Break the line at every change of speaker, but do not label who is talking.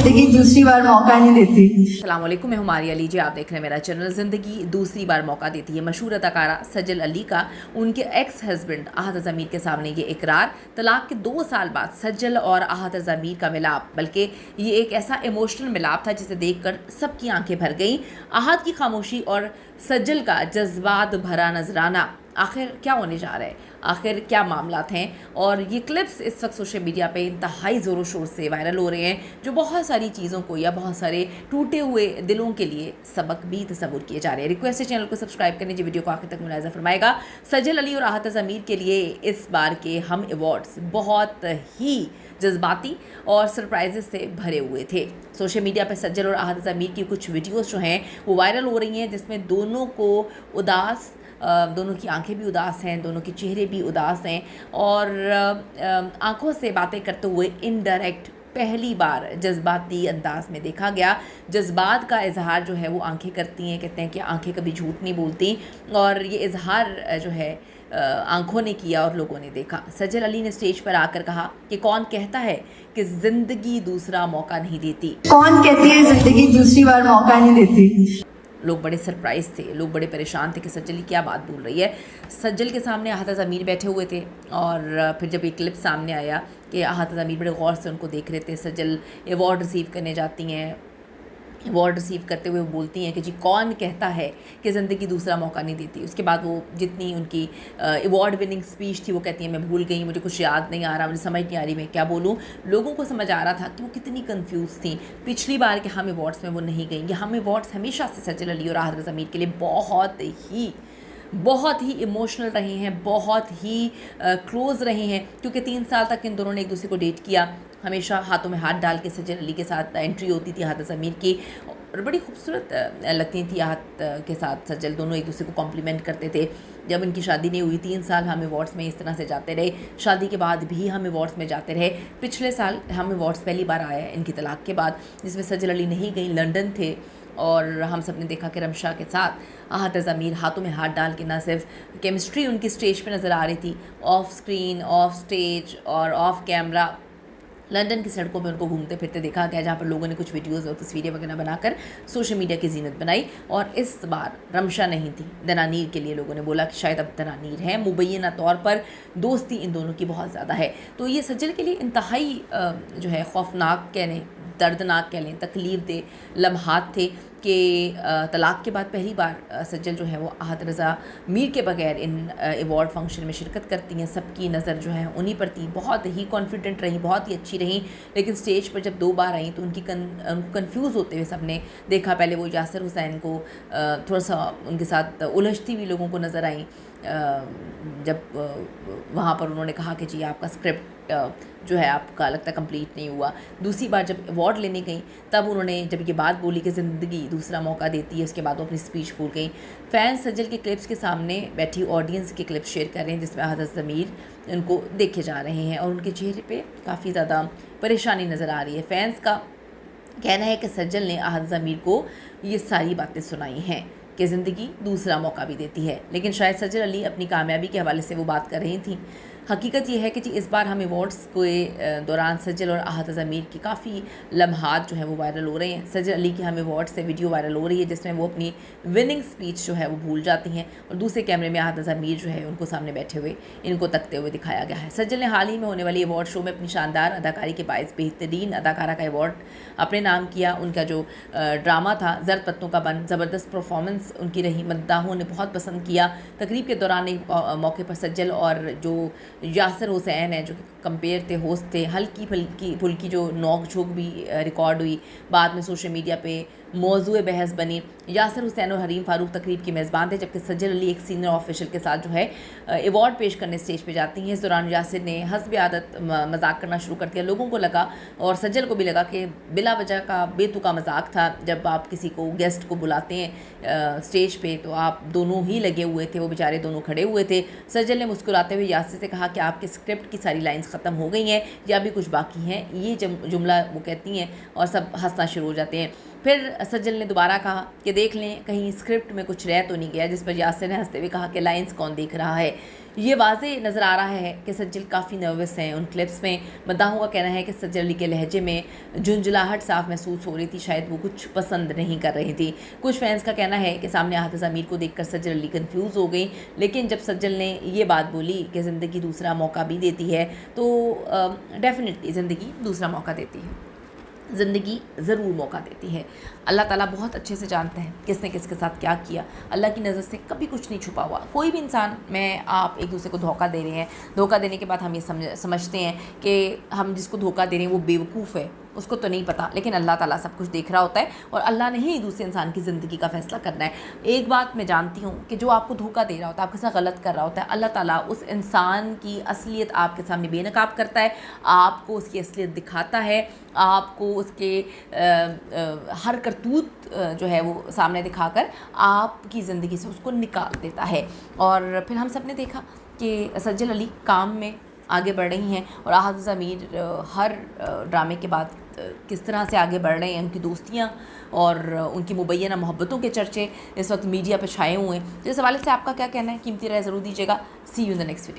जिंदगी दूसरी बार मौका नहीं देती।
अस्सलाम वालेकुम, मैं हुमारी अली जी, आप देख रहे हैं मेरा चैनल। ज़िंदगी दूसरी बार मौका देती है। मशहूर अदाकारा सज्जल अली का उनके एक्स हस्बैंड आहत ज़मीर के सामने ये इकरार। तलाक के 2 साल बाद सज्जल और आहत ज़मीर का मिलाप, बल्कि ये एक ऐसा इमोशनल मिलाप था जिसे देखकर सबकी आंखें भर गईं। आहत की खामोशी और सज्जल का जज्बात भरा नजराना, आखिर क्या होने जा रहा है, आखिर क्या मामलात हैं। और ये क्लिप्स इस वक्त सोशल मीडिया पे इंतहाई ज़ोरों शोर से वायरल हो रहे हैं, जो बहुत सारी चीज़ों को या बहुत सारे टूटे हुए दिलों के लिए सबक भी तस्वुर किए जा रहे हैं। रिक्वेस्ट है चैनल को सब्सक्राइब करने, जी वीडियो को आखिर तक मुलाहिज़ा फरमाएगा। सज्जल अली और आहत ज़मीर के लिए इस बार के हम अवार्ड्स बहुत ही जज्बाती और सरप्राइजेस से भरे हुए थे। सोशल मीडिया पर सज्जल और आहत ज़मीर की कुछ वीडियोस जो हैं वो वायरल हो रही हैं, जिसमें दोनों को उदास, दोनों की आंखें भी उदास हैं, दोनों के चेहरे भी उदास हैं और आंखों से बातें करते हुए इनडायरेक्ट पहली बार जज्बाती अंदाज में देखा गया। जज्बात का इजहार जो है वो आंखें करती हैं, कहते हैं कि आंखें कभी झूठ नहीं बोलती, और ये इजहार जो है आंखों ने किया और लोगों ने देखा। सज्जल अली ने स्टेज पर आकर कहा कि कौन कहता है कि ज़िंदगी दूसरा मौका नहीं देती।
कौन कहती है जिंदगी दूसरी बार मौका नहीं देती।
लोग बड़े सरप्राइज़ थे, लोग बड़े परेशान थे कि सज्जल क्या बात बोल रही है। सज्जल के सामने आहत ज़मीर बैठे हुए थे और फिर जब ये क्लिप सामने आया कि आहत ज़मीर बड़े गौर से उनको देख रहे थे। सज्जल अवार्ड रिसीव करने जाती हैं, अवार्ड रिसीव करते हुए वो बोलती हैं कि जी कौन कहता है कि ज़िंदगी दूसरा मौका नहीं देती। उसके बाद वो जितनी उनकी अवार्ड विनिंग स्पीच थी वो कहती हैं मैं भूल गई, मुझे कुछ याद नहीं आ रहा, मुझे समझ नहीं आ रही मैं क्या बोलूँ। लोगों को समझ आ रहा था कि वो कितनी कंफ्यूज थी। पिछली बार के हम अवार्ड्स में वो नहीं गई। ये हम अवार्ड्स हमेशा से सज्जल अली और आहत ज़मीर के लिए बहुत ही इमोशनल रहे हैं, बहुत ही क्लोज़ रहे हैं, क्योंकि 3 साल तक इन दोनों ने एक दूसरे को डेट किया। हमेशा हाथों में हाथ डाल के सज्जल अली के साथ एंट्री होती थी आहत ज़मीर की, और बड़ी खूबसूरत लगती थी आहत के साथ सज्जल। दोनों एक दूसरे को कॉम्प्लीमेंट करते थे। जब इनकी शादी नहीं हुई 3 साल हम अवार्ड्स में इस तरह से जाते रहे, शादी के बाद भी हम अवार्ड्स में जाते रहे। पिछले साल हम अवार्ड्स पहली बार आया है इनकी तलाक के बाद, जिसमें सज्जल अली नहीं गई, लंदन थे, और हम सब ने देखा कि रमशा के साथ आहत ज़मीर हाथों में हाथ डाल के ना सिर्फ केमिस्ट्री उनकी स्टेज पे नज़र आ रही थी, ऑफ स्क्रीन, ऑफ स्टेज और ऑफ कैमरा लंदन की सड़कों में उनको घूमते फिरते देखा गया, जहाँ पर लोगों ने कुछ वीडियोज़ और तस्वीरें वगैरह बनाकर सोशल मीडिया की जीनत बनाई। और इस बार रमशा नहीं थी, दनानीर के लिए लोगों ने बोला कि शायद अब दनानीर है। मुबैना तौर पर दोस्ती इन दोनों की बहुत ज़्यादा है। तो ये सज्जल के लिए इंतहाई जो है खौफनाक कह लें, दर्दनाक कह लें, तकलीफ़ दे लम्हात थे कि तलाक के बाद पहली बार सज्जल जो है वो आहत रज़ा मीर के बगैर इन अवार्ड फंक्शन में शिरकत करती हैं। सबकी नज़र जो है उन्हीं पर थी, बहुत ही कॉन्फिडेंट रही, बहुत ही अच्छी रही। लेकिन स्टेज पर जब 2 बार आई तो उनको कन्फ्यूज़ होते हुए सबने देखा। पहले वो यासिर हुसैन को थोड़ा सा उनके साथ उलझती हुई लोगों को नज़र आई, जब वहाँ पर उन्होंने कहा कि जी आपका स्क्रिप्ट जो है आपका लगता कंप्लीट नहीं हुआ। दूसरी बार जब अवार्ड लेने गई तब उन्होंने जब ये बात बोली कि ज़िंदगी दूसरा मौका देती है, उसके बाद वो अपनी स्पीच भूल गई। फ़ैन्स सज्जल के क्लिप्स के सामने बैठी ऑडियंस के क्लिप्स शेयर कर रहे हैं, जिसमें आहत ज़मीर उनको देखे जा रहे हैं और उनके चेहरे पे काफ़ी ज़्यादा परेशानी नज़र आ रही है। फ़ैन्स का कहना है कि सज्जल ने आहत ज़मीर को ये सारी बातें सुनाई हैं कि ज़िंदगी दूसरा मौका भी देती है, लेकिन शायद सज्जल अली अपनी कामयाबी के हवाले से वो बात कर रही थी। हकीकत ये है कि जी इस बार हम अवार्ड्स के दौरान सज्जल और आहत ज़मीर की काफ़ी लम्हात जो है वो वायरल हो रहे हैं। सज्जल अली की हम अवार्ड से वीडियो वायरल हो रही है, जिसमें वो अपनी विनिंग स्पीच जो है वो भूल जाती हैं, और दूसरे कैमरे में आहत ज़मीर जो है उनको सामने बैठे हुए इनको तकते हुए दिखाया गया है। सज्जल ने हाल ही में होने वाली अवार्ड शो में अपनी शानदार अदाकारी के बायस बेहतरीन अदाकारा का अवार्ड अपने नाम किया। उनका जो ड्रामा था ज़र्द पत्तों का बन, ज़बरदस्त परफॉर्मेंस उनकी रही, मद्दाहों ने बहुत पसंद किया। तकरीब के दौरान एक मौके पर सज्जल और जो यासिर हुसैन है जो कि कंपेयर थे, होस्ट थे, हल्की फुल्की जो नोक झोंक भी रिकॉर्ड हुई, बाद में सोशल मीडिया पे मौजूए बहस बनी। यासिर हुसैन और हरीम फारूक तकरीब के मेज़बान थे, जबकि सज्जल अली एक सीनियर ऑफिशियल के साथ जो है अवार्ड पेश करने स्टेज पे जाती हैं। इस दौरान यासिर ने हस्ब आदत मजाक करना शुरू कर दिया। लोगों को लगा और सज्जल को भी लगा कि बिला वजह का बेतुका मजाक था। जब आप किसी को गेस्ट को बुलाते हैं स्टेज पे तो आप दोनों ही लगे हुए थे, वो बेचारे दोनों खड़े हुए थे। सज्जल ने मुस्कुराते हुए यासिर से कहा कि आपके स्क्रिप्ट की सारी लाइन्स ख़त्म हो गई हैं या भी कुछ बाकी हैं, ये जुमला वो कहती हैं और सब हंसना शुरू हो जाते हैं। फिर सज्जल ने दोबारा कहा कि देख लें कहीं स्क्रिप्ट में कुछ रह तो नहीं गया, जिस पर यासिर ने हंसते हुए कहा कि लाइंस कौन देख रहा है। ये वाज़े नज़र आ रहा है कि सज्जल काफ़ी नर्वस हैं। उन क्लिप्स में मद्दाहों का कहना है कि सज्जल अली के लहजे में झुंझलाहट साफ महसूस हो रही थी, शायद वो कुछ पसंद नहीं कर रही थी। कुछ फैंस का कहना है कि सामने हाफिज़ आमिर को देखकर सज्जल अली कंफ्यूज हो गई, लेकिन जब सज्जल ने ये बात बोली कि ज़िंदगी दूसरा मौका भी देती है तो डेफिनेटली ज़िंदगी दूसरा मौका देती है, ज़िंदगी ज़रूर मौका देती है। अल्लाह ताला बहुत अच्छे से जानते हैं किसने किसके साथ क्या किया। अल्लाह की नज़र से कभी कुछ नहीं छुपा हुआ। कोई भी इंसान, मैं आप एक दूसरे को धोखा दे रहे हैं, धोखा देने के बाद हम ये समझते हैं कि हम जिसको धोखा दे रहे हैं वो बेवकूफ़ है, उसको तो नहीं पता, लेकिन अल्लाह ताला सब कुछ देख रहा होता है और अल्लाह ने ही दूसरे इंसान की ज़िंदगी का फ़ैसला करना है। एक बात मैं जानती हूँ कि जो आपको धोखा दे रहा होता है, आपके साथ गलत कर रहा होता है, अल्लाह ताला उस इंसान की असलियत आपके सामने बेनकाब करता है, आपको उसकी असलियत दिखाता है, आपको उसके हर करतूत जो है वो सामने दिखाकर आपकी ज़िंदगी से उसको निकाल देता है। और फिर हम सब ने देखा कि सज्जल अली काम में आगे बढ़ रही हैं और हाफिज़ आमिर हर ड्रामे के बाद किस तरह से आगे बढ़ रहे हैं। उनकी दोस्तियाँ और उनकी मुबैना मोहब्बतों के चर्चे इस वक्त मीडिया पर छाए हुए हैं। तो इस हवाले से आपका क्या कहना है, कीमती राय ज़रूर दीजिएगा। See you in the next video.